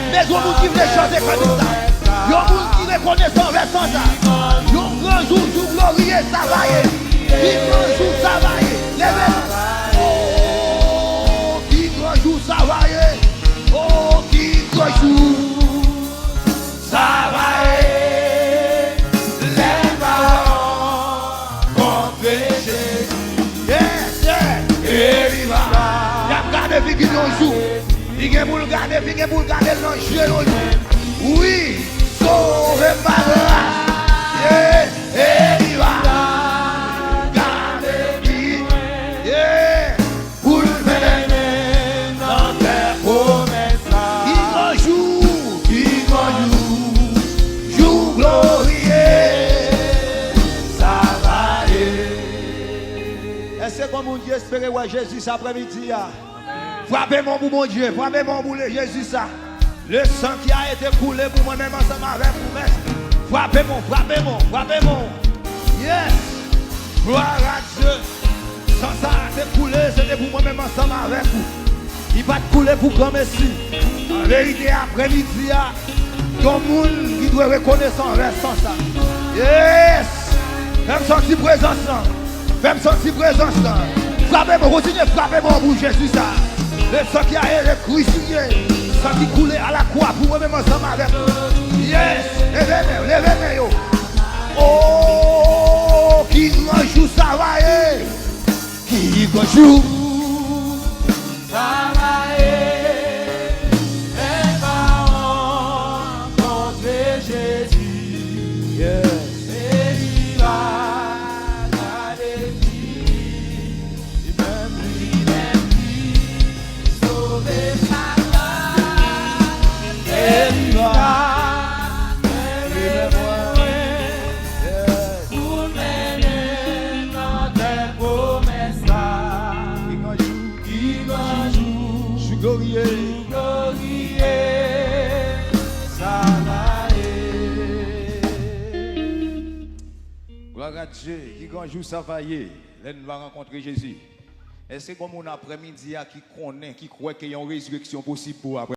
Mais on nous dit les chanter comme ça. Yon moun qui reconnaît son responsable. Yon grand jour, jour glorieux, ça va y est. Qui grand jour, ça va y est. Oh, qui grand jour, ça va y est. Oh, qui grand jour, ça va y est. Les parents contre Jésus. Yes, yes. Et il va. Y'a gardé vie qui nous joue. Il y a pour le garder, il y a pour le garder dans le jeu. Oui, sauvé par grâce. Et il va garder vie. Pour le mener dans tes promesses. Qui grand jour glorieux. Ça va aller. Est-ce que comme on dit espérer ouais Jésus cet après-midi? Frappez mon pour mon Dieu, frappez mon pour le Jésus ça. Le sang qui a été coulé pour moi-même ensemble avec vous. Frappez mon, frappez mon, frappez mon. Yes. Gloire à Dieu. Sans ça a été coulé, c'était pour moi-même ensemble avec vous. Il va te couler pour comme ici. En vérité, après-midi, il y a un monde qui doit reconnaître son reste sans ça. Yes. Fais-moi sentir présence. Fais-moi sentir présence. Frappez mon, continuez, frappez mon pour Jésus ça. Le sang qui a été crucifié, le sang qui coulait à la croix pour moi-même ensemble avec vous. Yes, levez-moi. Oh, qui grand jour ça va y est. Qui grand jour ça va y est. Les parents contre Jésus. Yes. Gloire à Dieu, qui grand jour ça va y est, là nous allons rencontrer Jésus. Est-ce que comme on après-midi qui connaît, qui croit qu'il y a une résurrection possible pour après?